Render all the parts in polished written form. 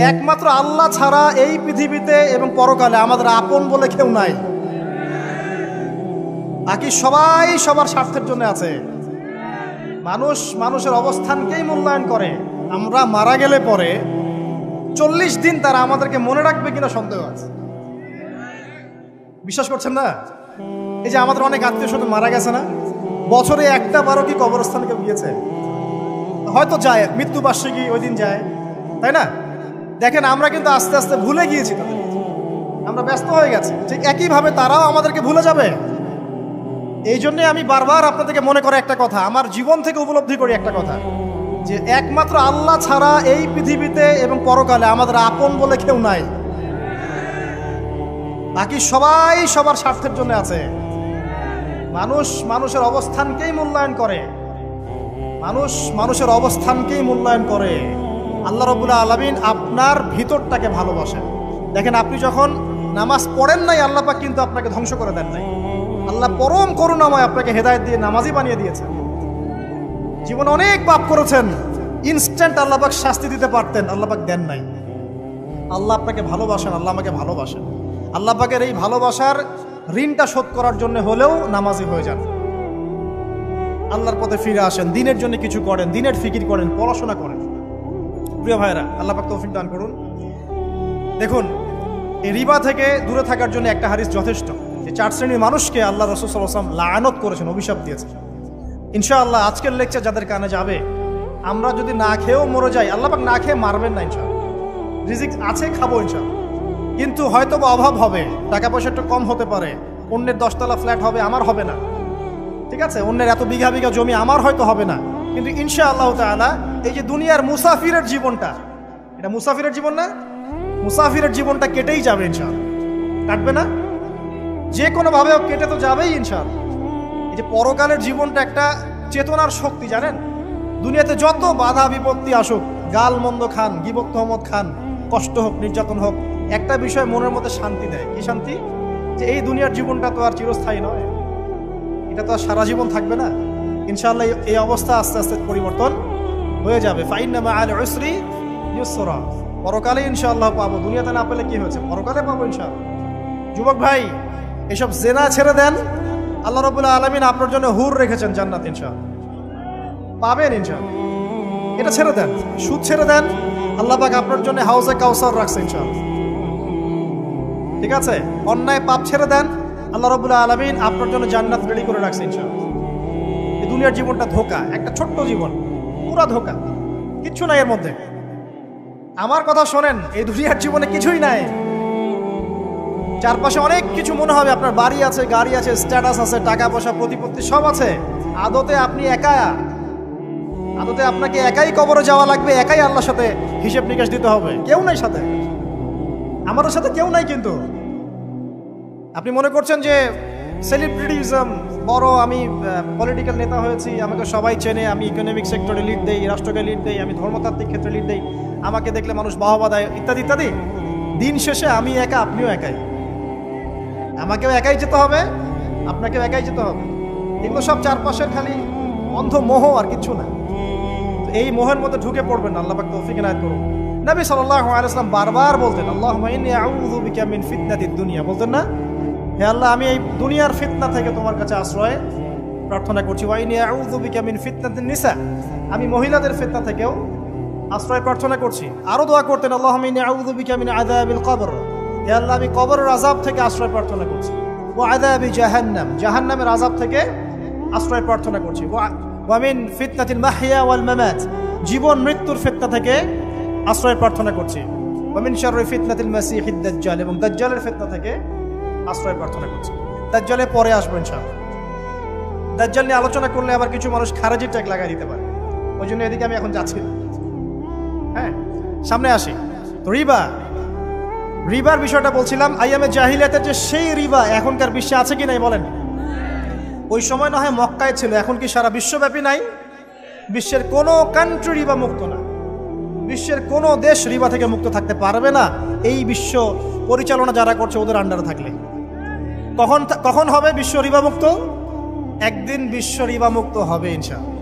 একমাত্র আল্লাহ ছাড়া এই পৃথিবীতে এবং পরকালে আমাদের আপন বলে কেউ নাই। বাকি সবাই সবার স্বার্থের জন্য আছে। মানুষ মানুষের অবস্থানকেই মূল্যায়ন করে। আমরা মারা গেলে পরে 40 দিন তারা আমাদেরকে মনে রাখবে কিনা সন্দেহ আছে। বিশ্বাস করছেন না? এই যে আমাদের অনেক আত্মীয় স্বজন মারা গেছে না, বছরে একটা বারো কি কবরস্থানে কেউ গিয়েছে? হয়তো যায়, মৃত্যুবার্ষিকী ওই দিন যায়, তাই না? দেখেন আমরা কিন্তু আস্তে আস্তে ভুলে গিয়েছি তাদের, আমরা ব্যস্ত হয়ে গেছি। ঠিক একইভাবে তারাও আমাদেরকে ভুলে যাবে। এই জন্যে আমি বারবার আপনাদেরকে মনে করে একটা কথা, আমার জীবন থেকে উপলব্ধি করি একটা কথা, যে একমাত্র আল্লাহ ছাড়া এই পৃথিবীতে এবং পরকালে আমাদের আপন বলে কেউ নাই। বাকি সবাই সবার স্বার্থের জন্য আছে। মানুষ মানুষের অবস্থানকেই মূল্যায়ন করে। মানুষ মানুষের অবস্থানকেই মূল্যায়ন করে। আল্লাহ রাব্বুল আলামিন আপনার ভিতরটাকে ভালোবাসেন। দেখেন আপনি যখন নামাজ পড়েন নাই, আল্লাহ পাক কিন্তু আপনাকে ধ্বংস করে দেন নাই। আল্লাহ পরম করুণাময় আপনাকে হেদায়েত দিয়ে নামাজি বানিয়ে দিয়েছেন। জীবনে অনেক পাপ করেছেন, ইনস্ট্যান্ট আল্লাহ পাক শাস্তি দিতে পারতেন, আল্লাহ পাক দেন নাই। আল্লাহ আপনাকে ভালোবাসেন, আল্লাহ আমাকে ভালোবাসেন। আল্লাহ পাকের এই ভালোবাসার ঋণটা শোধ করার জন্য হলেও নামাজি হয়ে যান, আল্লাহর পথে ফিরে আসেন, দিনের জন্য কিছু করেন, দিনের ফিকির করেন, পড়াশোনা করেন। প্রিয় ভাইরা, আল্লাহ পাক তৌফিক দান করুন। দেখুন, এই রিবা থেকে দূরে থাকার জন্য একটা হাদিস যথেষ্ট। যে 4 শ্রেণীর মানুষকে আল্লাহ রাসূল সাল্লাল্লাহু আলাইহি ওয়াসাল্লাম লাআনত করেছেন, অভিশাপ দিয়েছেন। ইনশাআল্লাহ আজকের লেকচার যাদের কানে যাবে, আমরা যদি না খেয়েও মরে যাই, আল্লাহ পাক না খেয়ে মারবেন না ইনশাআল্লাহ। রিজিক আছে, খাবো ইনশাআল্লাহ। কিন্তু হয়তো বা অভাব হবে, টাকা পয়সা একটু কম হতে পারে, অন্যের 10 তলা ফ্ল্যাট হবে, আমার হবে না, ঠিক আছে? অন্যের এত বিঘা বিঘা জমি আমার হয়তো হবে না। কিন্তু ইনশাআল্লাহ তাআলা এই যে দুনিয়ার মুসাফিরের জীবনটা, এটা মুসাফিরের জীবন না? মুসাফিরের জীবনটা কেটেই যাবে ইনশাআল্লাহ। কাটবে না? যে কোনোভাবে কেটে তো যাবেই ইনশাআল্লাহ। এই যে পরকালের জীবনটা একটা চেতনার শক্তি, জানেন? দুনিয়াতে যত বাধা বিপত্তি আসুক, গাল মন্দ খান, গীবত তহমত খান, কষ্ট হোক, নির্যাতন হোক, একটা বিষয় মনের মধ্যে শান্তি দেয়। কি শান্তি? যে এই দুনিয়ার জীবনটা তো আর চিরস্থায়ী নয়, এটা তো আর সারা জীবন থাকবে না। ইনশাআল্লাহ এই অবস্থা আস্তে আস্তে পরিবর্তন হয়ে যাবে। ফাইন্না মাআল উসরি ইউসরা, পরকালে ইনশাআল্লাহ পাবো। দুনিয়াতে না পেলে কি হয়েছে, পরকালে পাবো ইনশাআল্লাহ। যুবক ভাই, এসব জেনা ছেড়ে দেন, আল্লাহ রাব্বুল আলামিন আপনার জন্য হুর রেখেছেন জান্নাত, ইনশাআল্লাহ পাবেন ইনশাআল্লাহ। এটা ছেড়ে দেন, সুদ ছেড়ে দেন, আল্লাহ পাক আপনার জন্য হাউজে কাউসার রাখছে ইনশাআল্লাহ, ঠিক আছে? অন্যায় পাপ ছেড়ে দেন, আল্লাহ রাব্বুল আলামিন আপনার জন্য জান্নাত রেডি করে রাখছে ইনশাআল্লাহ। এই দুনিয়ার জীবনটা ধোঁকা, একটা ছোট্ট জীবন, পুরা ধোঁকা, কিচ্ছু নাই এর মধ্যে। আমার কথা শোনেন, এই দুনিয়ার জীবনে কিছুই নাই। চারপাশে অনেক কিছু মনে হবে, আপনার বাড়ি আছে, গাড়ি আছে, স্ট্যাটাস আছে, টাকা পয়সা, প্রতিপত্তি সব আছে। আদতে আপনি একা, আদতে আপনাকে একাই কবরে যাওয়া লাগবে, একাই আল্লাহর সাথে হিসেব নিকাশ দিতে হবে। কেউ নাই সাথে, আমাদের সাথে কেউ নাই। কিন্তু আপনি মনে করছেন যে সেলিব্রিটিজম, বড় আমি পলিটিক্যাল নেতা হয়েছি, আমাকে সবাই চেনে, আমি ইকোনমিক সেক্টরে লিড দেই, রাষ্ট্রকে লিড দেই, আমি ধর্মতাত্ত্বিক ক্ষেত্রে লিড দেই, আমাকে দেখলে মানুষ বাহবা দেয়, ইত্যাদি ইত্যাদি। দিন শেষে আমি একা, আপনিও একাই, আমাকেও একাই যেতে হবে, আপনাকেও একাই যেতে হবে। এগুলো সব চারপাশের খালি অন্ধ মোহ, আর কিছু না। এই মোহের মধ্যে ঢুকে পড়বেন না, আল্লাহ পাক তৌফিক ইনায়াত করুন। নবী সাল্লাল্লাহু আলাইহি ওয়াসাল্লাম বারবার বলতেন, আল্লাহুম্মা ইন্নী আউযু বিকা মিন ফিতনাতিদ দুনিয়া, বলতেন না? হে আল্লাহ, আমি এই দুনিয়ার ফিতনা থেকে তোমার কাছে আশ্রয় প্রার্থনা করছি। ওয়া ইন্নী আউযু বিকা মিন ফিতনাতিন নিসা, আমি মহিলাদের ফিতনা থেকেও আশ্রয় প্রার্থনা করছি। আরো দোয়া করতেন, আল্লাহুম্মা ইন্নী আউযু বিকা মিন আযাবিল কবর, হে আল্লাহ, আমি কবরের আযাব থেকে আশ্রয় প্রার্থনা করছি। ওয়া আযাবি জাহান্নাম, জাহান্নামের আযাব থেকে আশ্রয় প্রার্থনা করছি। ওয়া মিন ফিতনাতিল মাহইয়া ওয়াল মামাত, জীবন মৃত্যুর ফিতনা থেকে আশ্রয় প্রার্থনা করছি। ওয়া মিন শাররি ফিতনাতিল মাসিহিদ দাজ্জাল, এবং দাজ্জালের ফিতনা থেকে আশ্রয় প্রার্থনা করছি। দাজ্জালে পরে আসবো ইনশাআল্লাহ। দাজ্জাল নিয়ে আলোচনা করলে আবার কিছু মানুষ খারাজি ট্যাগ লাগাই দিতে পারে, ওই জন্য এদিকে আমি এখন যাচ্ছি। হ্যাঁ, সামনে আসি। তো রিবার বিষয়টা বলছিলাম। আইয়ামে জাহিলিয়াতের যে সেই রিবা এখনকার বিশ্বে আছে কি নাই বলেন? ওই সময় না হয় মক্কায় ছিল, এখন কি সারা বিশ্বব্যাপী নাই? বিশ্বের কোনো কান্ট্রি রিবা মুক্ত না, বিশ্বের কোনো দেশ রিবা থেকে মুক্ত থাকতে পারবে না, এই বিশ্ব পরিচালনা যারা করছে ওদের আন্ডারে থাকলে। কখন হবে বিশ্ব রিবা মুক্ত? একদিন বিশ্ব রিবা মুক্ত হবে ইনশাআল্লাহ।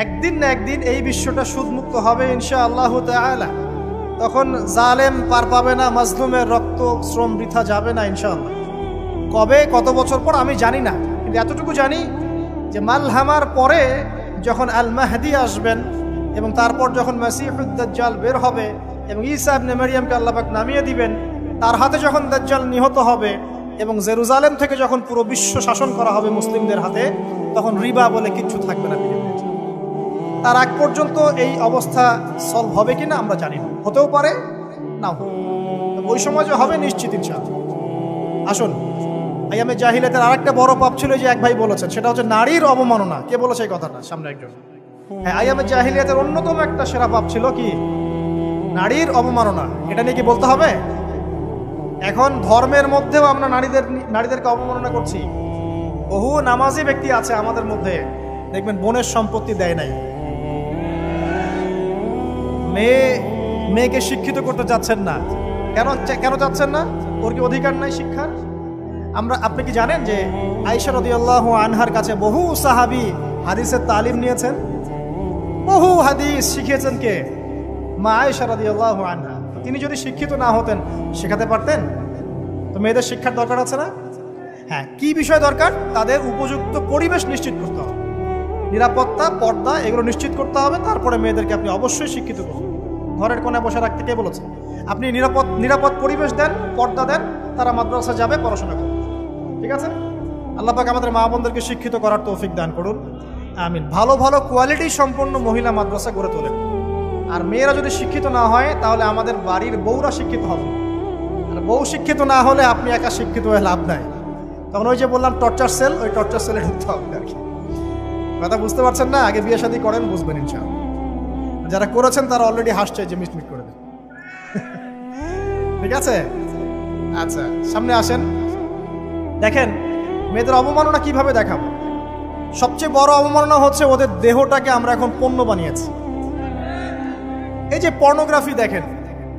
একদিন না একদিন এই বিশ্বটা সুদ মুক্ত হবে ইনশাআল্লাহু তাআলা। তখন জালেম পার পাবে না, মাজলুমের রক্ত শ্রম বৃথা যাবে না ইনশাআল্লাহ। কবে কত বছর পর আমি জানি না, কিন্তু এতটুকু জানি যে মালহামার পরে যখন আল মাহদি আসবেন এবং তারপর যখন মাসিহুদ দাজ্জাল বের হবে এবং ঈসা ইবনে মারইয়ামকে আল্লাহ পাক নামিয়ে দিবেন, তার হাতে যখন দাজ্জাল নিহত হবে এবং জেরুজালেম থেকে যখন পুরো বিশ্ব শাসন করা হবে মুসলিমদের হাতে, তখন রিবা বলে কিচ্ছু থাকবে না পৃথিবীতে। তার আগ পর্যন্ত এই অবস্থা সলভ হবে কিনা আমরা জানি না, হতেও পারে নাও হবে। ওই সময় যে হবে নিশ্চিত ইনশাআল্লাহ। আসুন, আইয়ামে জাহিলিয়াতের আরেকটা বড় পাপ ছিল যে এক ভাই বলেছেন, সেটা হচ্ছে নারীর অবমাননা। কে বলেছে এই কথাটা? সামনে একজন। হ্যাঁ, আইয়ামে জাহিলিয়াতের অন্যতম একটা সেরা পাপ ছিল কি? নারীর অবমাননা। এটা নিয়ে কি বলতে হবে? এখন ধর্মের মধ্যেও আমরা নারীদেরকে অবমাননা করছি। বহু নামাজি ব্যক্তি আছে আমাদের মধ্যে, দেখবেন বোনের সম্পত্তি দেয় নাই। মেয়েকে শিক্ষিত করতে চাচ্ছেন না। কেন চাচ্ছেন না? ওর কি অধিকার নাই শিক্ষার? আপনি কি জানেন যে আয়েশা রাদিয়াল্লাহু আনহার কাছে বহু সাহাবী হাদিসের তালিম নিয়েছেন, বহু হাদিস শিখিয়েছেন কে? মা আয়েশা রাদিয়াল্লাহু আনহা। তিনি যদি শিক্ষিত না হতেন শেখাতে পারতেন? তো মেয়েদের শিক্ষার দরকার আছে না? হ্যাঁ, কি বিষয় দরকার? তাদের উপযুক্ত পরিবেশ নিশ্চিত করতে হবে, নিরাপত্তা, পর্দা এগুলো নিশ্চিত করতে হবে। তারপরে মেয়েদেরকে আপনি অবশ্যই শিক্ষিত করুন। ঘরের কোণে বসে রাখতে কে বলেছে? আপনি নিরাপদ পরিবেশ দেন, পর্দা দেন, তারা মাদ্রাসা যাবে, পড়াশোনা করবে। ঠিক আছে? আল্লাহ পাক আমাদের মা বোনদেরকে শিক্ষিত করার তৌফিক দান করুন, আমিন। ভালো ভালো কোয়ালিটি সম্পন্ন মহিলা মাদ্রাসা গড়ে তোলেন। আর মেয়েরা যদি শিক্ষিত না হয় তাহলে আমাদের বাড়ির বউরা শিক্ষিত হবে। আর বউ শিক্ষিত না হলে আপনি একা শিক্ষিত হয়ে লাভ নাই। তখন ওই যে বললাম টর্চার সেল, ওই টর্চার সেলে ঢুকতে হবে আর কি। কথা বুঝতে পারছেন না? আগে বিয়ে শাদী করেন, বুঝবেন ইনশাআল্লাহ। যারা করেছেন তারা অলরেডি হাসছে যে মিটমিট করে দেন। ঠিক আছে? আচ্ছা, সামনে আসেন। দেখেন মেয়েদের অবমাননা কিভাবে দেখাবো। সবচেয়ে বড় অবমাননা হচ্ছে ওদের দেহটাকে আমরা এখন পণ্য বানিয়েছি। এই যে পর্নোগ্রাফি দেখেন,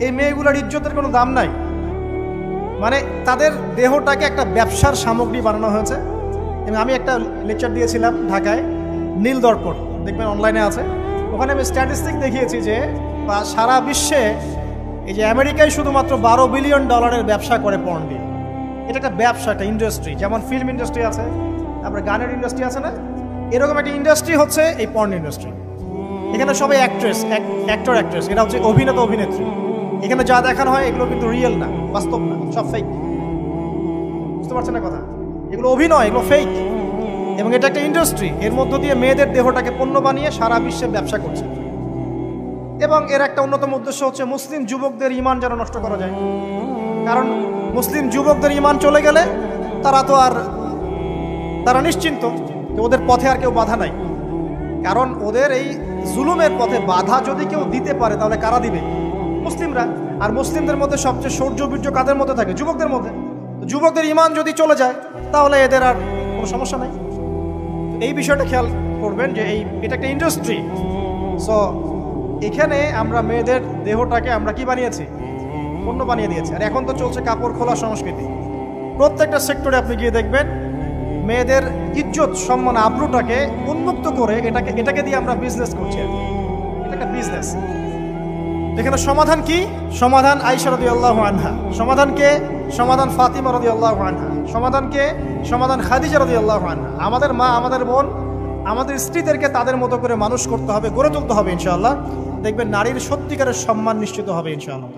এই মেয়েগুলোর ইজ্জতের কোনো দাম নাই। মানে তাদের দেহটাকে একটা ব্যবসার সামগ্রী বানানো হয়েছে। এবং আমি একটা লেকচার দিয়েছিলাম ঢাকায়, নীল দর্পণ, দেখবেন অনলাইনে আছে। ওখানে আমি স্ট্যাটিস্টিক দেখিয়েছি যে সারা বিশ্বে এই যে আমেরিকায় শুধুমাত্র $12 বিলিয়ন ব্যবসা করে পর্ন দিয়ে। এটা একটা ব্যবসা, একটা ইন্ডাস্ট্রি। যেমন ফিল্ম ইন্ডাস্ট্রি আছে, তারপরে গানের ইন্ডাস্ট্রি আছে না, এরকম একটা ইন্ডাস্ট্রি হচ্ছে এই পর্ন ইন্ডাস্ট্রি। এখানে সবাই অ্যাক্টর, এরা হচ্ছে অভিনেতা, অভিনেত্রী। এখানে যা দেখানো হয় এগুলো কিন্তু রিয়েল না, বাস্তব না, সব ফেক। বুঝতে পারছেন না কথা? এগুলো অভিনয়, এগুলো ফেক। এবং এটা একটা ইন্ডাস্ট্রি, এর মধ্য দিয়ে মেয়েদের দেহটাকে পণ্য বানিয়ে সারা বিশ্বে ব্যবসা করছে। এবং এর একটা অন্যতম উদ্দেশ্য হচ্ছে মুসলিম যুবকদের ঈমান যেন নষ্ট করা যায়। কারণ মুসলিম যুবকদের ঈমান চলে গেলে তারা নিশ্চিন্ত যে ওদের পথে আর কেউ বাধা নাই। কারণ ওদের এই জুলুমের পথে বাধা যদি কেউ দিতে পারে তাহলে কারা দিবে? মুসলিমরা। আর মুসলিমদের মধ্যে সবচেয়ে শৌর্য বীর্য কাদের মধ্যে থাকে? যুবকদের মধ্যে। যুবকদের ঈমান যদি চলে যায় তাহলে এদের আর কোনো সমস্যা নাই। এই বিষয়টা খেয়াল করবেন যে এটা একটা ইন্ডাস্ট্রি। সো এখানে আমরা মেয়েদের দেহটাকে আমরা কি বানিয়েছি? পণ্য বানিয়ে দিয়েছি। আর এখন তো চলছে কাপড় খোলা সংস্কৃতি। প্রত্যেকটা সেক্টরে আপনি গিয়ে দেখবেন মেয়েদের ইজ্জত, সম্মান, আব্রুটাকে উন্মুক্ত করে এটাকে দিয়ে আমরা বিজনেস করছি। এটা একটা বিজনেস। এখানে সমাধান কি? সমাধান আয়েশা রাদিয়াল্লাহু আনহা। সমাধানকে সমাধান ফাতিমা রাদিয়াল্লাহু আনহা। সমাধানকে সমাধান খাদিজা রাদিয়াল্লাহু আনহা। আমাদের মা, আমাদের বোন, আমাদের স্ত্রীদেরকে তাদের মতো করে মানুষ করতে হবে, গড়ে তুলতে হবে ইনশাআল্লাহ। দেখবেন নারীর সত্যিকারের সম্মান নিশ্চিত হবে ইনশাআল্লাহ।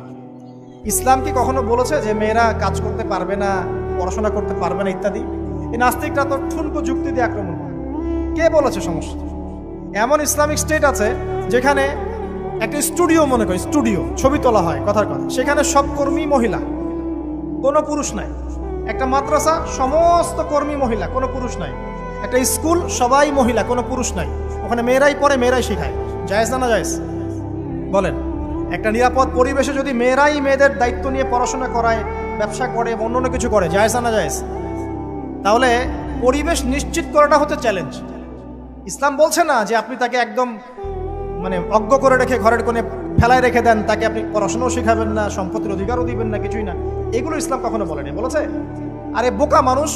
ইসলাম কি কখনো বলেছে যে মেয়েরা কাজ করতে পারবে না, পড়াশোনা করতে পারবে না ইত্যাদি? এই নাস্তিকরা তো ঠুনকো যুক্তি দিয়ে আক্রমণ করে। কে বলেছে সমস্যা? এমন ইসলামিক স্টেট আছে যেখানে একটা স্টুডিও, মনে করি স্টুডিও, ছবি তোলা হয়, কথার কথা, সেখানে সব কর্মী মহিলা, কোনো পুরুষ নাই। একটা মাদ্রাসা, সমস্ত কর্মী মহিলা, কোনো পুরুষ নাই। একটা স্কুল, সবাই মহিলা, কোনো পুরুষ নাই। ওখানে মেয়েরাই পড়ে, মেয়েরাই শেখায়। জায়েজ না জায়েজ বলেন? একটা নিরাপদ পরিবেশে যদি মেয়েরাই মেয়েদের দায়িত্ব নিয়ে পড়াশোনা করায়, ব্যবসা করে, অন্য কিছু করে, জায়েজ না জায়েজ? তাহলে পরিবেশ নিশ্চিত করাটা হচ্ছে চ্যালেঞ্জ। ইসলাম বলছে না যে আপনি তাকে একদম অজ্ঞ করে রেখে ঘরের কোণে ফেলায় রেখে দেন, তাকে আপনি পড়াশোনাও শেখাবেন না, সম্পত্তির অধিকারও দিবেন না, কিছুই না। এগুলো ইসলাম কখনো বলেনি। বলেছে? আরে বোকা মানুষ!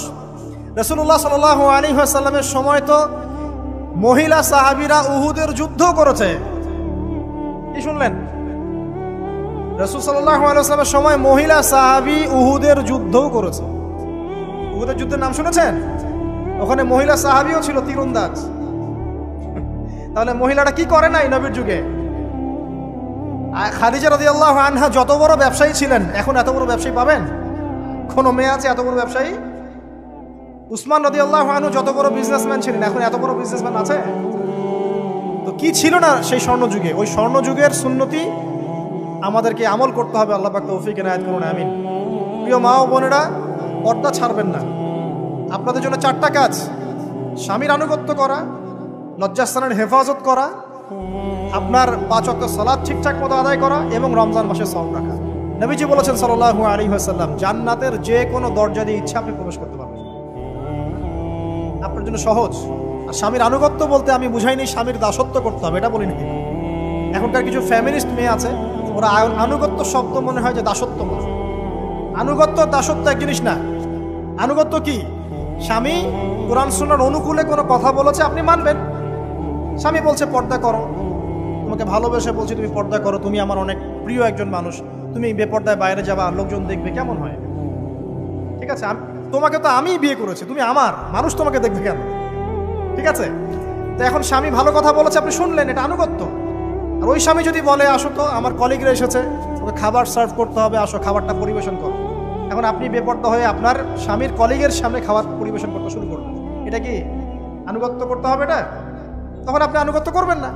রাসূলুল্লাহ সাল্লাল্লাহু আলাইহি ওয়াসাল্লামের সময় তো মহিলা সাহাবীরা উহুদের যুদ্ধ করেছে। কি শুনলেন? রাসূল সাল্লাল্লাহু আলাইহি ওয়াসাল্লামের সময় মহিলা সাহাবী উহুদের যুদ্ধও করেছে। উহুদের যুদ্ধের নাম শুনেছেন? ওখানে মহিলা সাহাবীও ছিল তীরন্দাজ। তাহলে মহিলাটা কি করে নাই নবীর যুগে? খাদিজা রাদিয়াল্লাহু আনহা যত বড় ব্যবসায়ী ছিলেন, এখন এত বড় ব্যবসায়ী পাবেন? কোন মেয়ে আছে এত বড় ব্যবসায়ী? উসমান রাদিয়াল্লাহু আনহু যত বড় বিজনেসম্যান ছিলেন, এখন এত বড় বিজনেসম্যান আছে? তো কি ছিল না সেই স্বর্ণযুগে? ওই স্বর্ণযুগের সুন্নতি আমাদেরকে আমল করতে হবে। আল্লাহ পাক তৌফিক এনায়েত করুন, আমিন। প্রিয় মা ও বোনেরা, পর্দা ছাড়বেন না। আপনাদের জন্য 4টা কাজ: স্বামীর আনুগত্য করা, লজ্জাস্থানের হেফাজত করা, আপনার 5 ওয়াক্ত সালাত ঠিকঠাক মতো আদায় করা এবং রমজান মাসে সওম রাখা। নবীজি বলেছেন সাল্লাল্লাহু আলাইহি ওয়াসাল্লাম, জান্নাতের যে কোনো দরজা দিয়ে ইচ্ছা আপনি প্রবেশ করতে পারবেন। আপনার জন্য সহজ। আর স্বামীর আনুগত্য বলতে আমি বুঝাইনি স্বামীর দাসত্ব করতে হবে, এটা বলিনি। এখনকার কিছু ফ্যামিলিস্ট মেয়ে আছে, ওরা আনুগত্য শব্দ মনে হয় যে দাসত্ব বলে। আনুগত্য দাসত্ব এক জিনিস না। আনুগত্য কি? স্বামী কোরআন সুন্নাহর অনুকূলে কোনো কথা বলেছে, আপনি মানবেন। স্বামী বলছে পর্দা করো, তোমাকে ভালোবেসে বলছি তুমি পর্দা করো, তুমি আমার অনেক প্রিয় একজন মানুষ, তুমি বেপর্দায় বাইরে যাবা, লোকজন দেখবে, কেমন হয়? ঠিক আছে, তোমাকে তো আমি বিয়ে করেছি, তুমি আমার, মানুষ তোমাকে দেখবে কেন? ঠিক আছে, তো এখন স্বামী ভালো কথা বলেছে, আপনি শুনলেন, এটা আনুগত্য। আর ওই স্বামী যদি বলে আসো তো আমার কলিগরা এসেছে, ওকে খাবার সার্ভ করতে হবে, আসো খাবারটা পরিবেশন করো, এখন আপনি বেপর্দা হয়ে আপনার স্বামীর কলিগের সামনে খাবার পরিবেশন করতে শুরু করবেন, এটা কি আনুগত্য করতে হবে? এটা তখন আপনি আনুগত্য করবেন না।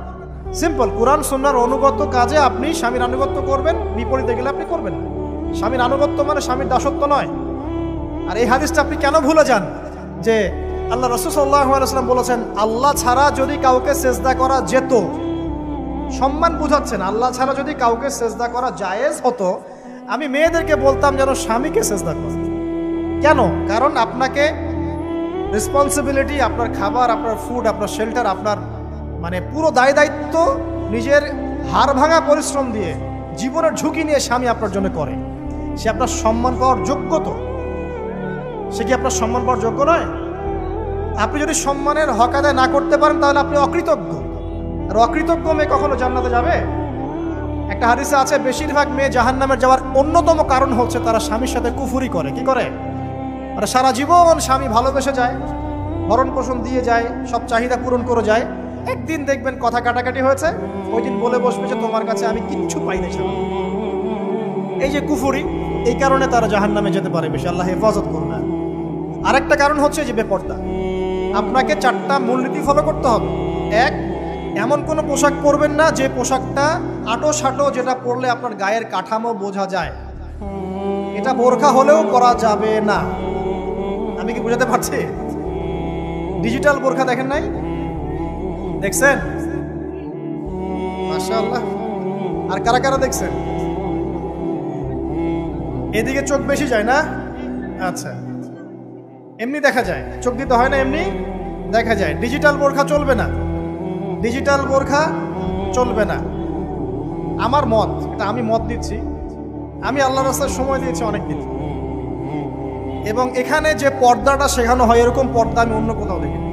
সিম্পল, কোরআন সুন্নাহর অনুগত কাজে আপনি স্বামীর আনুগত্য করবেন, বিপরীতে গেলে আপনি করবেন না। স্বামীর আনুগত্য মানে স্বামীর দাসত্ব নয়। আর এই হাদিসটা আপনি কেন ভুলে যান যে আল্লাহ রাসূল সাল্লাল্লাহু আলাইহি ওয়াসাল্লাম বলেছেন, আল্লাহ ছাড়া যদি কাউকে সেজদা করা যেত, সম্মান বুঝাচ্ছেন, আল্লাহ ছাড়া যদি কাউকে সেজদা করা জায়েজ হতো, আমি মেয়েদেরকে বলতাম যেন স্বামীকে সেজদা করে। কেন? কারণ আপনাকে রেসপন্সিবিলিটি, আপনার খাবার, আপনার ফুড, আপনার শেল্টার, আপনার মানে পুরো দায় দায়িত্ব নিজের হাড় ভাঙা পরিশ্রম দিয়ে, জীবনের ঝুঁকি নিয়ে স্বামী আপনার জন্য করে। সে আপনার সম্মান পাওয়ার যোগ্য তো? সে কি আপনার সম্মান পাওয়ার যোগ্য নয়? আপনি যদি সম্মানের হক আদায় না করতে পারেন তাহলে আপনি অকৃতজ্ঞ। আর অকৃতজ্ঞ মেয়ে কখনো জান্নাতে যাবে? একটা হাদিসে আছে, বেশিরভাগ মেয়ে জাহান্নামের যাওয়ার অন্যতম কারণ হচ্ছে তারা স্বামীর সাথে কুফরি করে। কি করে? মানে সারা জীবন স্বামী ভালোবেসে যায়, ভরণ পোষণ দিয়ে যায়, সব চাহিদা পূরণ করে যায়, একদিন দেখবেন কথা কাটাকাটি হয়েছে, ওই দিন বলে বসবে যে তোমার কাছে আমি কিচ্ছু পাই না। এই যে কুফরি, এই কারণে তারা জাহান্নামে যেতে পারে বেশি। আল্লাহ হেফাজত করুন। আরেকটা কারণ হচ্ছে যে বেপর্দা। আপনাকে 4টা মূলনীতি ফলো করতে হবে। 1, এমন কোনো পোশাক পরবেন না যে পোশাকটা আটো সাটো, যেটা পরলে আপনার গায়ের কাঠামো বোঝা যায়। এটা বোরখা হলেও পরা যাবে না। আমি কি বুঝাতে পারছি? ডিজিটাল বোরখা দেখেন নাই? দেখছেন? মাশাআল্লাহ। আর কারা কারা দেখছেন? এদিকে চোখ বেশি যায় না? আচ্ছা, এমনি দেখা যায়, চোখ দিতে হয় না, এমনি দেখা যায়। ডিজিটাল বোরখা চলবে না, ডিজিটাল বোরখা চলবে না। আমার মত, এটা আমি মত দিচ্ছি, আমি আল্লাহর রাস্তায় সময় দিয়েছি অনেক দিন, এবং এখানে যে পর্দাটা শেখানো হয় এরকম পর্দা আমি অন্য কোথাও দেখিনি।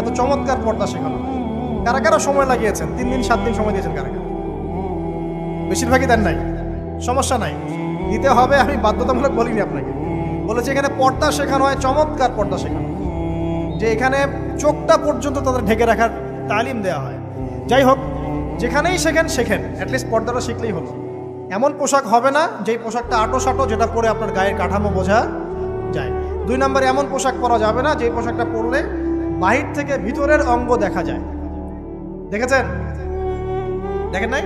এত চমৎকার পর্দা শেখানো হয়। কারা কারা সময় লাগিয়েছেন? 3 দিন 7 দিন সময় দিয়েছেন কারা কারা? বেশিরভাগই দেন নাই, সমস্যা নাই, দিতে হবে। আমি বাধ্যতামূলক বলিনি আপনাকে, বলেছি এখানে পর্দা শেখানো হয়, চমৎকার পর্দা শেখানো হয়, যে এখানে চোখটা পর্যন্ত তাদের ঢেকে রাখার তালিম দেওয়া হয়। যাই হোক, যেখানেই শেখেন অ্যাটলিস্ট পর্দাটা শিখলেই হলো। এমন পোশাক হবে না যেই পোশাকটা আটো সাটো, যেটা পরে আপনার গায়ের কাঠামো বোঝা যায়। 2 নম্বরে এমন পোশাক পরা যাবে না যেই পোশাকটা পরলে বাহির থেকে ভিতরের অঙ্গ দেখা যায়। দেখেছেন? দেখেন নাই?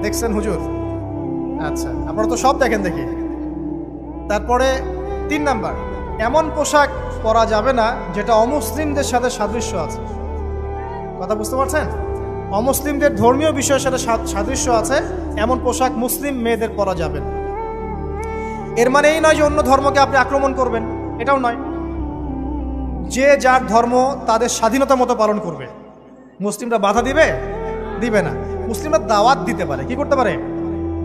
দেখছেন হুজুর? আচ্ছা, আপনারা তো সব দেখেন দেখি। তারপরে 3 নাম্বার, এমন পোশাক পরা যাবে না যেটা অমুসলিমদের সাথে সাদৃশ্য আছে। কথা বুঝতে পারছেন? অমুসলিমদের ধর্মীয় বিষয়ের সাথে সাদৃশ্য আছে এমন পোশাক মুসলিম মেয়েদের পরা যাবে না। এর মানে এই নয় যে অন্য ধর্মকে আপনি আক্রমণ করবেন, এটাও নয়। যে যার ধর্ম তাদের স্বাধীনতা মতো পালন করবে। মুসলিমরা বাধা দিবে? দিবে না। মুসলিমরা দাওয়াত দিতে পারে। কি করতে পারে?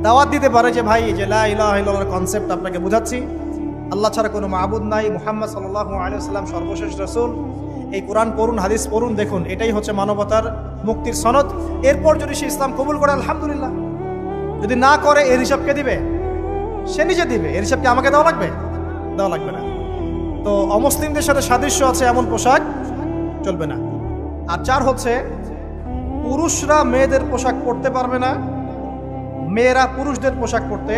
দাওয়াত দিতে পারে যে ভাই, যে লা ইলাহা ইল্লাল্লাহর কনসেপ্ট আপনাকে বুঝাচ্ছি, আল্লাহ ছাড়া কোনো মাবুদ নাই, মুহাম্মদ সাল্লাল্লাহু আলাইহি ওয়াসাল্লাম সর্বশেষ রাসূল, এই কোরআন পড়ুন, হাদিস পড়ুন, দেখুন এটাই হচ্ছে মানবতার মুক্তির সনদ। এরপর যদি সে ইসলাম কবুল করে আলহামদুলিল্লাহ, যদি না করে এর হিসাব কে দিবে? সে নিজে দিবে। এর হিসাব কি আমাকে দেওয়া লাগবে? দেওয়া লাগবে না। তো অমুসলিমদের সাথে সাদৃশ্য আছে এমন পোশাক চলবে না। আর 4 হচ্ছে পুরুষরা মেয়েদের পোশাক পরতে পারবে না, মেয়েরা পুরুষদের পোশাক পরতে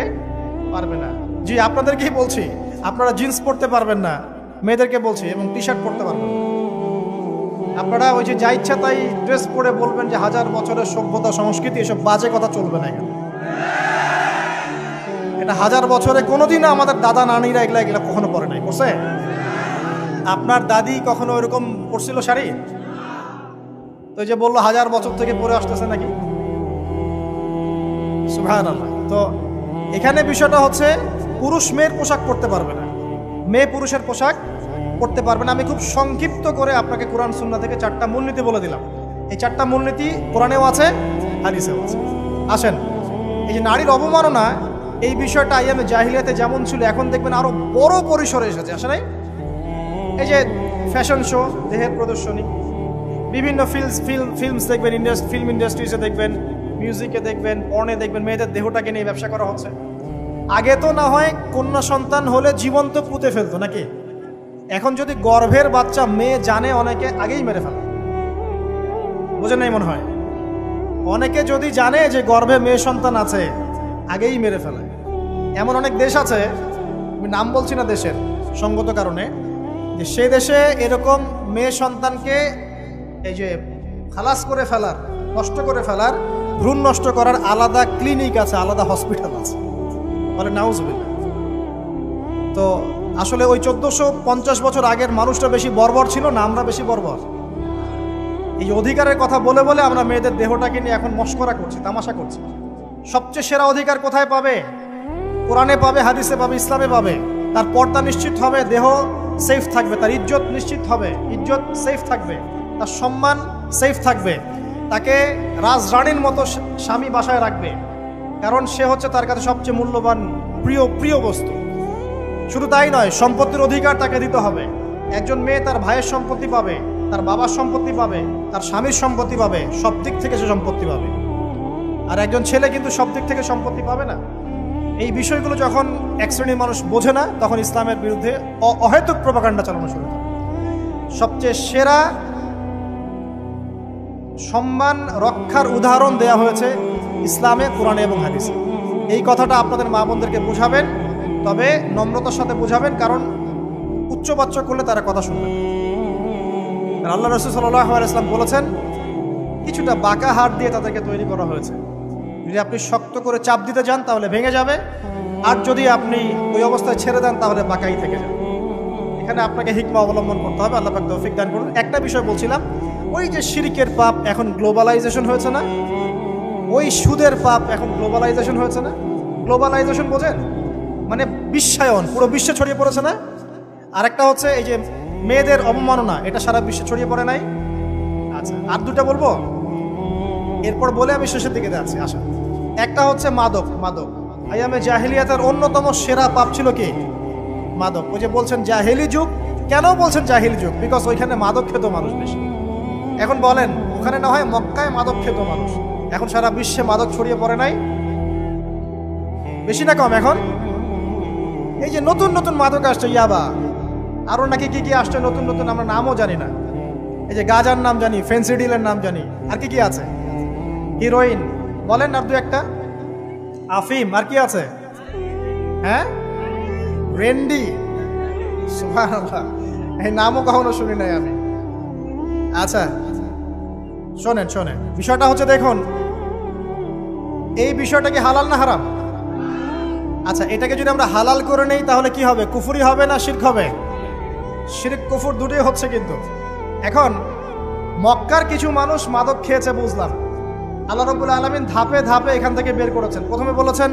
পারবে না। জি, আপনাদেরকেই বলছি, আপনারা জিন্স পরতে পারবেন না, মেয়েদেরকে বলছি, এবং টি শার্ট পরতে পারবেন না। আপনারা ওই যে যা ইচ্ছা তাই ড্রেস পরে বলবেন যে 1000 বছরের সভ্যতা সংস্কৃতি, এসব বাজে কথা চলবে না এখানে। এটা 1000 বছরে কোনোদিনও আমাদের দাদা নানিরা এগুলা কখনো পরে নাই। পড়ছে? আপনার দাদি কখনো ওইরকম পরছিল শাড়ি? তো যে বললো 1000 বছর থেকে পরে আসতেছে নাকি? সুবহানাল্লাহ। তো এখানে বিষয়টা হচ্ছে পুরুষ মেয়ের পোশাক পরতে পারবে না, মেয়ে পুরুষের পোশাক পরতে পারবে না। আমি খুব সংক্ষিপ্ত করে আপনাকে কোরআন সুন্নাহ থেকে 4টা মূলনীতি বলে দিলাম। এই 4টা মূলনীতি কোরআনেও আছে, হাদিসেও আছে। আসেন, এই যে নারীর অবমাননা, এই বিষয়টা আইয়ামে জাহিলিয়াতে যেমন ছিল, এখন দেখবেন আরো বড় পরিসরে এসেছে। আসে নাই? এই যে ফ্যাশন শো, দেহের প্রদর্শনী, বিভিন্ন ফিল্মস দেখবেন, ফিল্ম ইন্ডাস্ট্রিজে দেখবেন, মিউজিকে দেখবেন, পর্নে দেখবেন, মেয়েদের দেহটাকে নিয়ে ব্যবসা করা হচ্ছে। আগে তো না হয় কন্যা সন্তান হলে জীবন্ত পুঁতে ফেলতো নাকি? এখন যদি গর্ভের বাচ্চা মেয়ে জানে, অনেকে আগেই মেরে ফেলে। বুঝেন নাই মনে হয়? অনেকে যদি জানে যে গর্ভে মেয়ে সন্তান আছে, আগেই মেরে ফেলে। এমন অনেক দেশ আছে, আমি নাম বলছি না দেশের সঙ্গত কারণে, যে সেই দেশে এরকম মেয়ে সন্তানকে এই যে খালাস করে ফেলার, নষ্ট করে ফেলার, ভ্রূণ নষ্ট করার আলাদা ক্লিনিক আছে, আলাদা হসপিটাল আছে। বলে নাউজুবিল্লাহ। তো আসলে ওই 1450 বছর আগের মানুষটা বেশি বর্বর ছিল না, আমরা বেশি বর্বর? এই অধিকারের কথা বলে বলে আমরা মেয়েদের দেহটাকে নিয়ে এখন মস্করা করছি, তামাশা করছি। সবচেয়ে সেরা অধিকার কোথায় পাবে? কোরআনে পাবে, হাদিসে পাবে, ইসলামে পাবে। তার পর্দা নিশ্চিত হবে, দেহ সেফ থাকবে, তার ইজ্জত নিশ্চিত হবে, ইজ্জত সেফ থাকবে, তার সম্মান সেফ থাকবে, তাকে রাজরানীর মতো স্বামী বাসায় রাখবে, কারণ সে হচ্ছে তার কাছে সবচেয়ে মূল্যবান প্রিয় বস্তু। শুধু তাই নয়, সম্পত্তির অধিকার তাকে দিতে হবে। একজন মেয়ে তার ভাইয়ের সম্পত্তি পাবে, তার বাবার সম্পত্তি পাবে, তার স্বামীর সম্পত্তি পাবে, সব দিক থেকে সে সম্পত্তি পাবে। আর একজন ছেলে কিন্তু সব দিক থেকে সম্পত্তি পাবে না। এই বিষয়গুলো যখন এক শ্রেণীর মানুষ বোঝে না, তখন ইসলামের বিরুদ্ধে অহেতুক প্রপাগান্ডা চালানো শুরু করে। সবচেয়ে সেরা সম্মান রক্ষার উদাহরণ দেয়া হয়েছে ইসলামে, কোরআনে এবং হাদিসে। এই কথাটা আপনাদের মা বোনদেরকে বোঝাবেন, তবে নম্রতার সাথে বোঝাবেন, কারণ উচ্চবাচ্য করলে তারা কথা শুনবে। আল্লাহ রাসূল সাল্লাল্লাহু আলাইহি ওয়াসাল্লাম বলেছেন, কিছুটা বাঁকা হাত দিয়ে তাদেরকে তৈরি করা হয়েছে। যদি আপনি শক্ত করে চাপ দিতে যান তাহলে ভেঙে যাবে, আর যদি আপনি ওই অবস্থায় ছেড়ে দেন তাহলে বাঁকাই থেকে যাবে। এখানে আপনাকে হিকমা অবলম্বন করতে হবে। আল্লাহ পাক তৌফিক দান করুন। একটা বিষয় বলছিলাম, ওই যে শিরকের পাপ এখন গ্লোবালাইজেশন হয়েছে না, ওই সুদের পাপ এখন গ্লোবালাইজেশন হয়েছে না। গ্লোবালাইজেশন বোঝেন? মানে বিশ্বায়ন, পুরো বিশ্বে ছড়িয়ে পড়েছে না। আর একটা হচ্ছে এই যে মেয়েদের অবমাননা, এটা সারা বিশ্বে ছড়িয়ে পড়ে নাই? আচ্ছা, আর দুটা বলবো, এরপর বলে আমি শেষের দিকে যাচ্ছি। আচ্ছা, একটা হচ্ছে মাদক। আইয়ামে জাহিলিয়াতের অন্যতম সেরা পাপ ছিল কি? মাদক। ওই যে বলছেন জাহিলি যুগ, কেন বলছেন জাহিলি যুগ? বিকজ ওইখানে মাদক খেত মানুষ বেশি। এখন বলেন, ওখানে না হয় মক্কায় মাদক খেত মানুষ, এখন সারা বিশ্বে মাদক ছড়িয়ে পড়ে নাই? বেশি না কম? এখন এই যে নতুন নতুন মাদক আসছে, ইয়াবা, আরো নাকি কি কি আসছে নতুন নতুন, আমরা নামও জানি না। এই যে গাজার নাম জানি, ফেন্সিডিলের নাম জানি, আর কি কি আছে? হিরোইন বলেন, আর দু একটা, আফিম, আর কি আছে? হ্যাঁ, রেন্ডি। সুবহানাল্লাহ, এই নামও কখনো শুনি নাই আমি। আচ্ছা শোনেন, বিষয়টা হচ্ছে, দেখুন এই বিষয়টা কি হালাল না হারাম? আচ্ছা, এটাকে যদি আমরা হালাল করে নেই তাহলে কি হবে? কুফরি হবে না শিরক হবে? শিরক কুফর দুটোই হচ্ছে। কিন্তু এখন মক্কার কিছু মানুষ মাদক খেয়েছে বুঝলাম, আল্লাহ রাব্বুল আলামিন ধাপে ধাপে এখান থেকে বের করেছেন। প্রথমে বলেছেন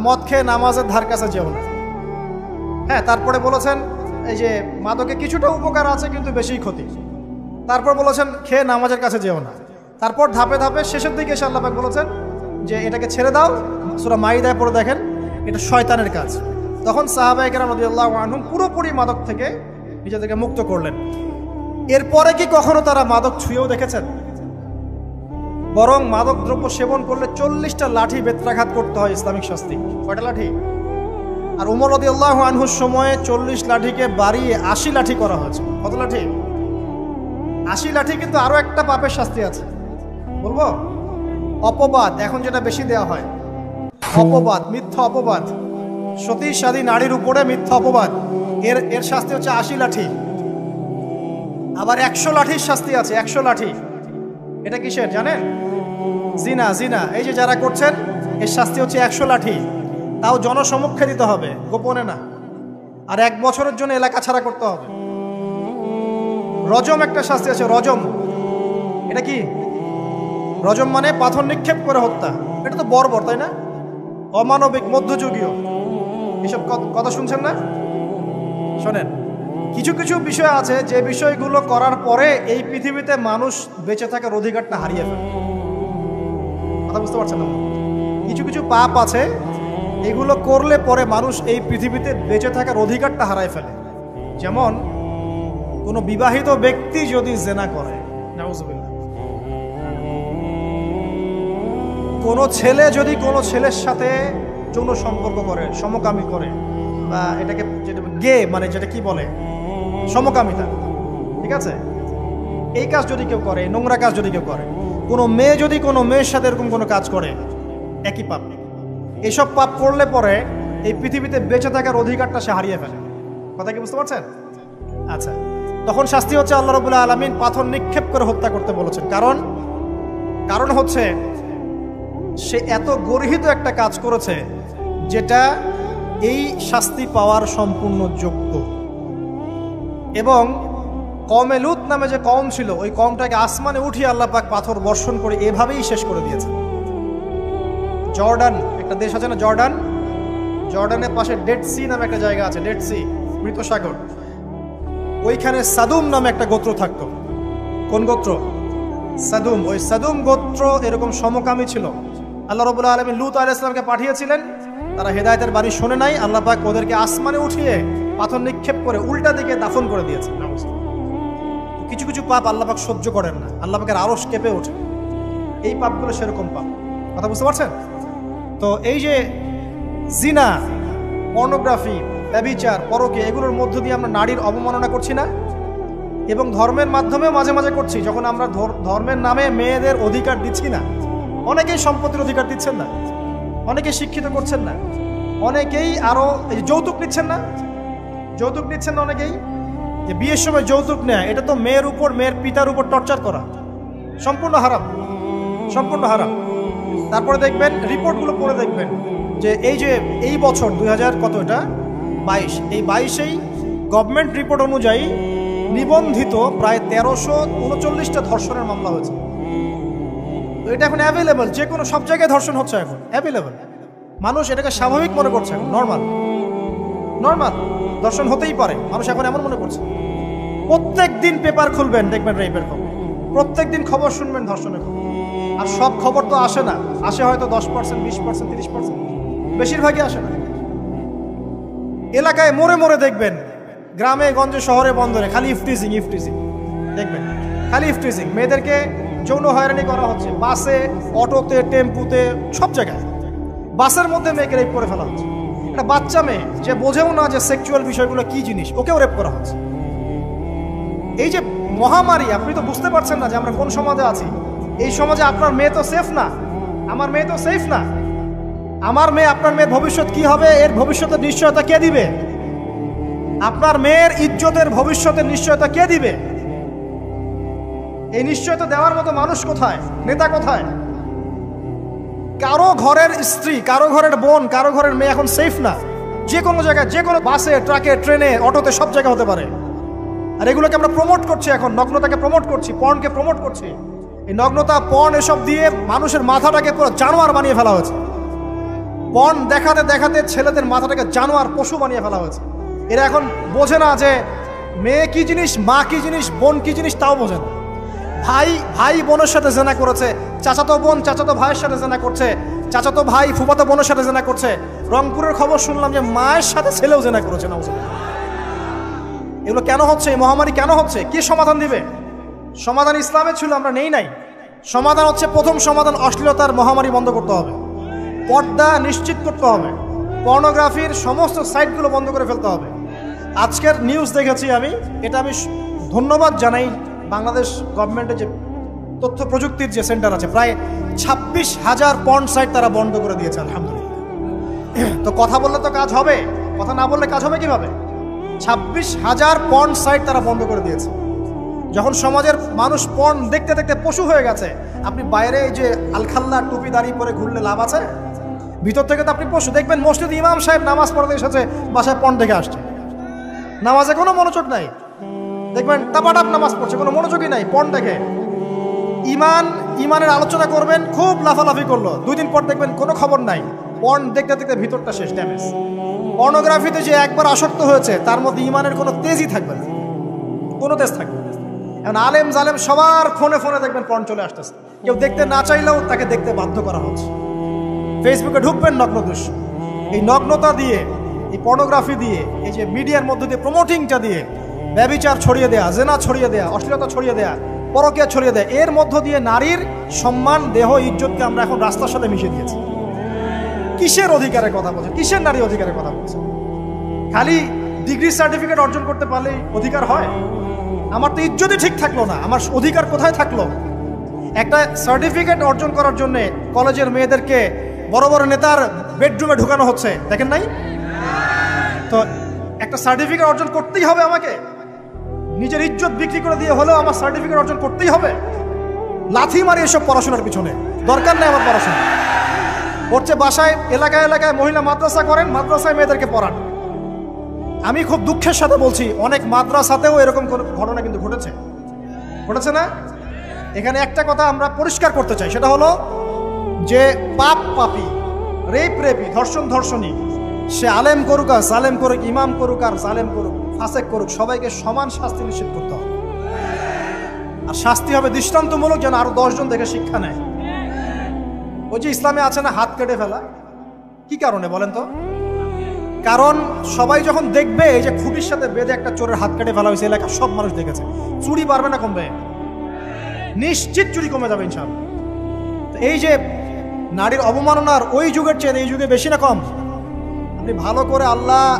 মদ খেয়ে নামাজের ধার কাছে যেও না। হ্যাঁ, তারপরে বলেছেন এই যে মাদকে কিছুটা উপকার আছে কিন্তু বেশি ক্ষতি। তারপর বলেছেন খেয়ে নামাজের কাছে যেও না। তারপর ধাপে ধাপে শেষের দিকে এসে আল্লাহ পাক বলেছেন যে এটাকে ছেড়ে দাও। সূরা মাইদায় পড়ে দেখেন, এটা শয়তানের কাজ। তখন সাহাবায়ে কেরাম রাদিয়াল্লাহু আনহুম পুরোপুরি মাদক থেকে নিজেদেরকে মুক্ত করলেন। এরপরে কি কখনো তারা মাদক ছুঁয়েও দেখেছেন? বরং মাদকদ্রব্য সেবন করলে 40টা লাঠি বেত্রাঘাত করতে হয় ইসলামিক শাস্তি। কয়টা লাঠি? আর উমর রাদিয়াল্লাহু আনহুর সময়ে 40 লাঠিকে বাড়িয়ে 80 লাঠি করা হয়েছে। কত লাঠি? 80 লাঠি। কিন্তু আরো একটা পাপের শাস্তি আছে, বলবো? অপবাদ, এখন যেটা বেশি দেওয়া হয়, অপবাদ, মিথ্যা অপবাদ, সতী সাদী নারীর উপরে মিথ্যা অপবাদ, এর শাস্তি হচ্ছে 80 লাঠি। আবার 100 লাঠির শাস্তি আছে, 100 লাঠি। এটা কিসের জানেন? জিনা। জিনা এই যে যারা করছেন, এর শাস্তি হচ্ছে 100 লাঠি। তাও জনসমক্ষে দিতে হবে, গোপনে না। আর 1 বছরের জন্য এলাকা ছাড়া করতে হবে। রজম একটা শাস্তি আছে, রজম। এটা কি? রজম মানে পাথর নিক্ষেপ করে হত্যা। এটা তো বর্বর, তাই না? অমানবিক, মধ্যযুগীয়। এসব কথা শুনছেন না? শোনেন, কিছু কিছু বিষয় আছে যে বিষয়গুলো করার পরে এই পৃথিবীতে মানুষ বেঁচে থাকার অধিকারটা হারিয়ে ফেলে। কথা বুঝতে পারছেন না? কিছু কিছু পাপ আছে, এগুলো করলে পরে মানুষ এই পৃথিবীতে বেঁচে থাকার অধিকারটা হারায় ফেলে। যেমন কোনো বিবাহিত ব্যক্তি যদি জেনা করে, নাউজুবিল্লাহ, কোনো ছেলে যদি কোনো ছেলের সাথে যৌন সম্পর্ক করে, সমকামী করে, বা এটাকে যেটা গে মানে যেটা কি বলে, সমকামিতা, ঠিক আছে? এই কাজ যদি কেউ করে, নোংরা কাজ যদি কেউ করে, কোনো মেয়ে যদি কোনো মেয়ের সাথে এরকম কোনো কাজ করে, একই পাপ। এসব পাপ করলে পরে এই পৃথিবীতে বেঁচে থাকার অধিকারটা সে হারিয়ে ফেলে। কথা কি বুঝতে পারছেন? আচ্ছা, তখন শাস্তি হচ্ছে আল্লাহ রাব্বুল আলামিন পাথর নিক্ষেপ করে হত্যা করতে বলেছেন। কারণ হচ্ছে সে এত গর্হিত একটা কাজ করেছে যেটা এই শাস্তি পাওয়ার সম্পূর্ণ যোগ্য। এবং কওমে লূত নামে যে কওম ছিল, ওই কওমটাকে আসমানে উঠিয়ে আল্লাহ পাক পাথর বর্ষণ করে এভাবেই শেষ করে দিয়েছে। জর্ডান একটা দেশ আছে না, জর্ডান? জর্ডানের পাশে ডেড সি নামে একটা জায়গা আছে, ডেড সি, মৃত সাগর। ওইখানে সাদুম নামে একটা গোত্র থাকতো। কোন গোত্র? সাদুম। ওই সাদুম গোত্র এরকম সমকামী ছিল। আল্লাহ রাব্বুল আলামিন লূত আলাইহিস সালামকে পাঠিয়েছিলেন, তারা হেদায়েতের বাণী শোনে নাই। আল্লাহ পাক ওদেরকে আসমানে উঠিয়ে পাথর নিক্ষেপ করে উল্টা দিকে দাফন করে দিয়েছে। কিছু কিছু পাপ আল্লাহ পাক সহ্য করেন না, আল্লাহ পাকের আরশ কেঁপে ওঠে। এই পাপগুলো সেরকম পাপ। কথা বুঝতে পারছেন? তো এই যে জিনা, পর্নোগ্রাফি, ব্যভিচার, পরকে, এগুলোর মধ্য দিয়ে আমরা নারীর অবমাননা করছি না? এবং ধর্মের মাধ্যমেও মাঝে মাঝে করছি, যখন আমরা ধর্মের নামে মেয়েদের অধিকার দিচ্ছি না। অনেকেই সম্পত্তির অধিকার দিচ্ছেন না, অনেকে শিক্ষিত করছেন না, অনেকেই আরো যৌতুক নিচ্ছেন না। যৌতুক নিচ্ছেন না অনেকেই। যে বিয়ের সময় যৌতুক নেয়, এটা তো মেয়ের উপর, মেয়ের পিতার উপর টর্চার করা, সম্পূর্ণ হারাম, সম্পূর্ণ হারাম। তারপরে দেখবেন, রিপোর্টগুলো পড়ে দেখবেন যে এই বছর 2022, এই 22-এই গভর্নমেন্ট রিপোর্ট অনুযায়ী নিবন্ধিত প্রায় 1339টা ধর্ষণের মামলা হয়েছে। এটা এখন অ্যাভেলেবল, যে কোনো সব জায়গায় ধর্ষণ হচ্ছে, এখন অ্যাভেলেবল। মানুষ এটাকে স্বাভাবিক মনে করছে, নর্মাল ধর্ষণ হতেই পারে, মানুষ এখন এমন মনে করছে। প্রত্যেক দিন পেপার খুলবেন, দেখবেন রেপের খবর। প্রত্যেক দিন খবর শুনবেন ধর্ষণের খবর। আর সব খবর তো আসে না, আসে হয়তো 10%, 20%, 30%, বেশিরভাগই আসে না। এলাকায় মোড়ে মোড়ে দেখবেন, গ্রামে গঞ্জে শহরে বন্দরে খালি ইফটিজিং দেখবেন, খালি ইফটিজিং। মেয়েদেরকে যৌন হয়রানি করা হচ্ছে, বাসে, অটোতে, টেম্পুতে, সব জায়গায়। বাসের মধ্যে মেয়েকে রেপ করে ফেলা হচ্ছে। একটা বাচ্চা মেয়ে যে বোঝেও না যে সেক্সুয়াল বিষয়গুলো কি জিনিস, ওকেও রেপ করা হচ্ছে। এই যে মহামারী, আপনি তো বুঝতে পারছেন না যে আমরা কোন সমাজে আছি। এই সমাজে আপনার মেয়ে তো সেফ না, আমার মেয়ে তো সেফ না। আমার মেয়ে, আপনার মেয়ের ভবিষ্যৎ কি হবে, এর ভবিষ্যতের নিশ্চয়তা কে দিবে? আপনার মেয়ের ইজ্জতের ভবিষ্যতের নিশ্চয়তা কে দিবে? এই নিশ্চয়তা দেওয়ার মতো মানুষ কোথায়, নেতা কোথায়? কারো ঘরের স্ত্রী, কারো ঘরের বোন, কারো ঘরের মেয়ে এখন সেফ না। যে কোনো জায়গায়, যে কোনো বাসে, ট্রাকে, ট্রেনে, অটোতে, সব জায়গায় হতে পারে। আর এগুলোকে আমরা প্রমোট করছি, এখন নগ্নতাকে প্রমোট করছি, পর্নকে প্রমোট করছি। এই নগ্নতা, পর্ন, এসব দিয়ে মানুষের মাথাটাকে পুরো জানোয়ার বানিয়ে ফেলা হয়েছে। পর্ন দেখাতে দেখাতে ছেলেদের মাথাটাকে জানোয়ার, পশু বানিয়ে ফেলা হয়েছে। এরা এখন বোঝে না যে মেয়ে কি জিনিস, মা কি জিনিস, বোন কি জিনিস, তাও বোঝে না। ভাই বোনের সাথে জেনা করেছে, চাচাতো বোন চাচাতো ভাইয়ের সাথে জেনা করছে, চাচাতো ভাই ফুফাতো বোনের সাথে জেনা করছে। রংপুরের খবর শুনলাম যে মায়ের সাথে ছেলেও জেনা করেছে। না, এগুলো কেন হচ্ছে? এই মহামারী কেন হচ্ছে? কি সমাধান দিবে? সমাধান ইসলামে ছিল, আমরা নেই নাই। সমাধান হচ্ছে, প্রথম সমাধান অশ্লীলতার মহামারী বন্ধ করতে হবে, পর্দা নিশ্চিত করতে হবে, পর্নোগ্রাফির সমস্ত সাইটগুলো বন্ধ করে ফেলতে হবে। আজকের নিউজ দেখেছি আমি, এটা আমি ধন্যবাদ জানাই বাংলাদেশ গভর্নমেন্টের যে তথ্য প্রযুক্তির যে সেন্টার আছে, প্রায় 26,000 পর্ন সাইট তারা বন্ধ করে দিয়েছে, আলহামদুলিল্লাহ। তো কথা বললে তো কাজ হবে, কথা না বললে কাজ হবে কিভাবে? 26,000 পর্ন সাইট তারা বন্ধ করে দিয়েছে। যখন সমাজের মানুষ পর্ন দেখতে দেখতে পশু হয়ে গেছে, আপনি বাইরে এই যে আলখাল্লা টুপি দাঁড়িয়ে পরে ঘুরলে লাভ আছে? ভিতর থেকে তো আপনি পশু। দেখবেন মসজিদ ইমাম সাহেব নামাজ পড়তে এসেছে, বাসায় পর্ন দেখে আসছে, নামাজে কোনো মনোযোগ নাই। দেখবেন টাপাটাপ নামাজ পড়ছে, কোনো মনোযোগই নাই, পর্ন দেখে। ইমানের আলোচনা করবেন, খুব লাফালাফি করলো, 2 দিন পর দেখবেন কোনো খবর নাই, পর্ন দেখতে দেখতে ভিতরটা শেষ, ড্যামেজ। পর্নোগ্রাফিতে যে একবার আসক্ত হয়েছে, তার মধ্যে ইমানের কোনো তেজই থাকবে না, কোনো তেজ থাকবে না। এখন আলেম জালেম সবার ফোনে ফোনে দেখবেন পর্ন চলে আসতেছে, কেউ দেখতে না চাইলেও তাকে দেখতে বাধ্য করা হচ্ছে। ফেসবুকে ঢুকবেন, নগ্ন দৃশ্য। এই নগ্নতা দিয়ে, এই পর্নোগ্রাফি দিয়ে, এই যে মিডিয়ার মধ্যে দিয়ে প্রমোটিংটা দিয়ে ব্যভিচার ছড়িয়ে দেয়া, জেনা ছড়িয়ে দেয়া, অশ্লীলতা ছড়িয়ে দেয়া, পরকীয়া ছড়িয়ে দেয়, এর মধ্য দিয়ে নারীর সম্মান, দেহ, ইজ্জতকে আমরা এখন রাস্তার সাথে মিশিয়ে দিয়েছি। কিসের অধিকারের কথা বলছে? কিসের নারী অধিকারের কথা বলছে? খালি ডিগ্রি সার্টিফিকেট অর্জন করতে পারলেই অধিকার হয়? আমার তো ইজ্জতই ঠিক থাকলো না, আমার অধিকার কোথায় থাকলো? একটা সার্টিফিকেট অর্জন করার জন্য কলেজের মেয়েদেরকে বড় বড় নেতার বেডরুমে ঢুকানো হচ্ছে, দেখেন নাই? তো একটা সার্টিফিকেট অর্জন করতেই হবে আমাকে, নিজের ইজ্জত বিক্রি করে দিয়ে হলেও আমার সার্টিফিকেট অর্জন করতেই হবে। লাথি মারি এসব পড়াশোনার পিছনে, দরকার নেই আমার পড়াশোনা। পড়ছে বাসায়, এলাকায় এলাকায় মহিলা মাদ্রাসা করেন, মাদ্রাসায় মেয়েদেরকে পড়ান। আমি খুব দুঃখের সাথে বলছি, অনেক মাদ্রাসাতেও এরকম ঘটনা কিন্তু ঘটেছে না? এখানে একটা কথা আমরা পরিষ্কার করতে চাই, সেটা হলো যে পাপী, রেপি, ধর্ষণী, সে আলেম করুক আর জালেম করুক, ইমাম করুক আর জালেম করুক, ফাসেক করুক, সবাইকে সমান শাস্তি নিশ্চিত করতে হবে। আর শাস্তি হবে দৃষ্টান্তমূলক, যেন আরো 10 জন দেখে শিক্ষা নেয়। ওই যে ইসলামে আছে না হাত কেটে ফেলা, কি কারণে বলেন তো? কারণ সবাই যখন দেখবে এই যে খুঁটির সাথে বেঁধে একটা চোরের হাত কেটে ফেলা হয়েছে, এলাকার সব মানুষ দেখেছে, চুরি বাড়বে না কমবে? নিশ্চিত চুরি কমে যাবে ইনশাআল্লাহ। তো এই যে নারীর অবমাননার ওই যুগের চেয়ে এই যুগে বেশি না কম? আপনি ভালো করে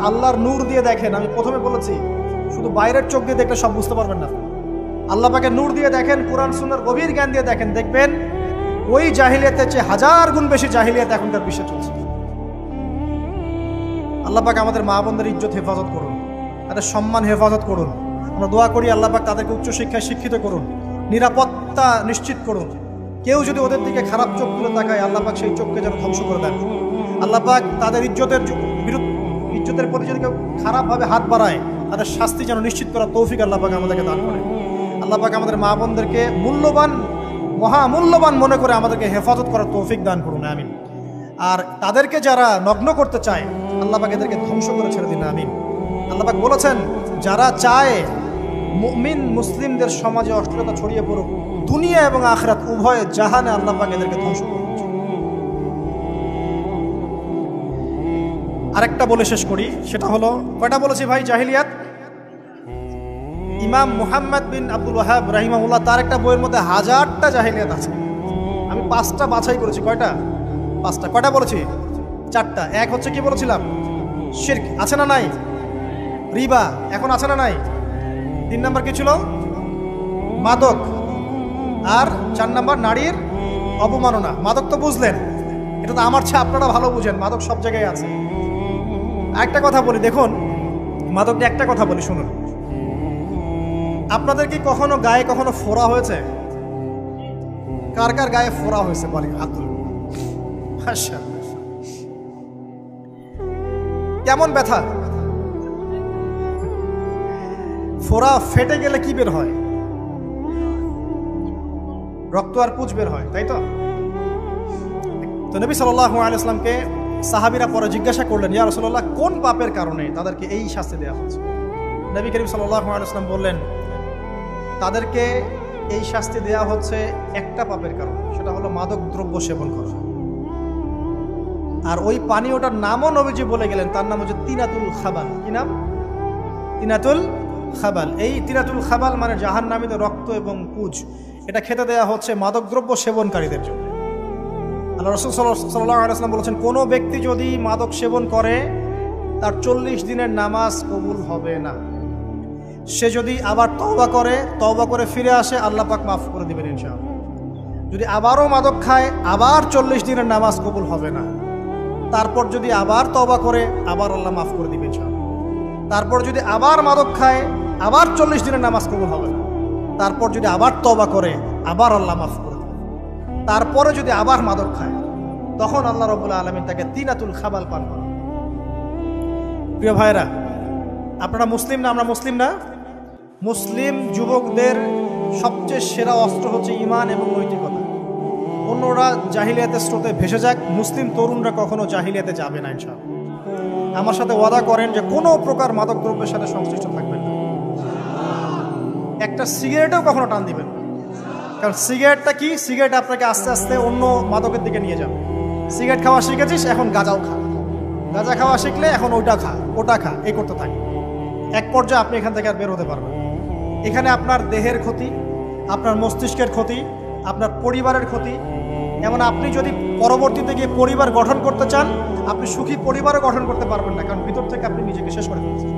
আল্লাহর নূর দিয়ে দেখেন। আমি প্রথমে বলেছি, শুধু বাইরের চোখ দিয়ে দেখলে সব বুঝতে পারবেন না। আল্লাহ পাকে নূর দিয়ে দেখেন, কোরআন সুন্নাহর গভীর জ্ঞান দিয়ে দেখেন, দেখবেন ওই জাহিলিয়াতের চেয়ে 1000 গুণ বেশি জাহিলিয়াত এখনকার বিশ্বে চলছে। আল্লাহ পাক আমাদের মা বোনদের ইজ্জত হেফাজত করুন, তাদের সম্মান হেফাজত করুন। আমরা দোয়া করি আল্লাহ পাক তাদেরকে উচ্চশিক্ষায় শিক্ষিত করুন, নিরাপত্তা নিশ্চিত করুন। কেউ যদি ওদের দিকে খারাপ চোখ তুলে তাকায়, আল্লাহ পাক সেই চোখকে যেন ধ্বংস করে দেন। আল্লাহ পাক তাদের ইজ্জতের প্রতি যদি কেউ খারাপভাবে হাত বাড়ায়, তাদের শাস্তি যেন নিশ্চিত করার তৌফিক আল্লাহ পাক আমাদেরকে দান করেন। আল্লাহ পাক আমাদের মা বোনদেরকে মহামূল্যবান মনে করে আমাদেরকে হেফাজত করার তৌফিক দান করুন, আমিন। আর তাদেরকে যারা নগ্ন করতে চায়, আল্লাহ পাক এদেরকে ধ্বংস করে ছেড়ে দিন, আমিন। আল্লাহ পাক বলেছেন, যারা চায় মুমিন মুসলিমদের সমাজে অশ্লীলতা ছড়িয়ে পড়ুক, দুনিয়া এবং আখিরাত উভয় জাহানে আল্লাহ পাক এদেরকে ধ্বংস করুন। আরেকটা বলে শেষ করি, সেটা হলো, কয়টা বলেছি ভাই জাহিলিয়াত? ইমাম মুহাম্মদ বিন আব্দুল ওয়াহাব রাহিমাহুল্লাহ, তার একটা বইয়ের মধ্যে 1000টা জাহিলিয়াত আছে। আমি 5টা বাছাই করেছি। কয়টা? 5টা। কয়টা বলেছি? 4টা। এক হচ্ছে কি বলেছিলাম? শিরক, আছে না নাই? রিবা এখন আছে না নাই? 3 নাম্বার কি ছিল? মাদক। আর 4 নাম্বার নারীর অবমাননা। মাদক তো বুঝলেন, এটা তো আমার চেয়ে আপনারা ভালো বুঝেন, মাদক সব জায়গায় আছে। একটা কথা বলি, দেখুন মাদক নিয়ে একটা কথা বলি, শুনুন। আপনাদের কি কখনো গায়ে কখনো ফোড়া হয়েছে? কার কার গায়ে ফোড়া হয়েছে বলি? আব্দুল, আচ্ছা, কেমন ব্যথা? ফোড়া ফেটে গেলে কি বের হয়? রক্ত আর পুঁজ বের হয়, তাই তো? তো নবী সাল্লাল্লাহু আলাইহি ওয়াসাল্লামকে সাহাবীরা পরে জিজ্ঞাসা করলেন, ইয়া রাসূলুল্লাহ, কোন পাপের কারণে তাদেরকে এই শাস্তি দেওয়া হচ্ছে? নবী করিম সাল্লাল্লাহু আলাইহি ওয়াসাল্লাম বললেন, তাদেরকে এই শাস্তি দেওয়া হচ্ছে একটা পাপের কারণে, সেটা হলো মাদক দ্রব্য সেবন করা। আর ওই পানীয়টার নামও নবীজি বলে গেলেন, তার নাম হচ্ছে তিনাতুল খাবাল। কি নাম? তিনাতুল খাবাল। এই তিনাতুল খাবাল মানে জাহান্নামীদের রক্ত এবং পুঁজ। এটা খেতে দেয়া হচ্ছে মাদকদ্রব্য সেবনকারীদের জন্য। আল্লাহ রাসূল সাল্লাল্লাহু আলাইহি ওয়াসাল্লাম বলেছেন, কোনো ব্যক্তি যদি মাদক সেবন করে তার 40 দিনের নামাজ কবুল হবে না। সে যদি আবার তওবা করে ফিরে আসে, আল্লাহ পাক মাফ করে দিবেন ইনশাআল্লাহ। যদি আবারও মাদক খায়, আবার 40 দিনের নামাজ কবুল হবে না। তারপর যদি আবার তওবা করে, আবার আল্লাহ মাফ করে দিবেন ইনশাআল্লাহ। তারপর যদি আবার মাদক খায়, আবার 40 দিনের নামাজ কবুল হবে না। তারপর যদি আবার তওবা করে, আবার আল্লাহ মাফ করে দেবেন। তারপরে যদি আবার মাদক খায়, তখন আল্লাহ রাব্বুল আলামিন তাকে তিনাতুল খাবাল পান করান। প্রিয় ভাইরা, আপনারা মুসলিম না? আমরা মুসলিম না? মুসলিম যুবকদের সবচেয়ে সেরা অস্ত্র হচ্ছে ঈমান এবং নৈতিকতা। অন্যরা জাহিলিয়াতের স্রোতে ভেসে যাক, মুসলিম তরুণরা কখনো জাহিলিয়াতে যাবে না ইনশাআল্লাহ। আমার সাথে ওয়াদা করেন যে কোনো প্রকার মাদক দ্রব্যের সাথে সংশ্লিষ্ট থাকবেন না। একটা সিগারেটেও কখনো টান দিবেন না। কারণ সিগারেটটা কি? সিগারেট আপনাকে আস্তে আস্তে অন্য মাদকের দিকে নিয়ে যাবে। সিগারেট খাওয়া শিখেছিস, এখন গাঁজাও খা। গাঁজা খাওয়া শিখলে এখন ওটা খা, এই করতে থাকে। এক পর্যায়ে আপনি এখান থেকে আর বের হতে পারবেন। এখানে আপনার দেহের ক্ষতি, আপনার মস্তিষ্কের ক্ষতি, আপনার পরিবারের ক্ষতি। এমন আপনি যদি পরবর্তীতে গিয়ে পরিবার গঠন করতে চান, আপনি সুখী পরিবারও গঠন করতে পারবেন না, কারণ ভিতর থেকে আপনি নিজেকে শেষ করে ফেলছেন।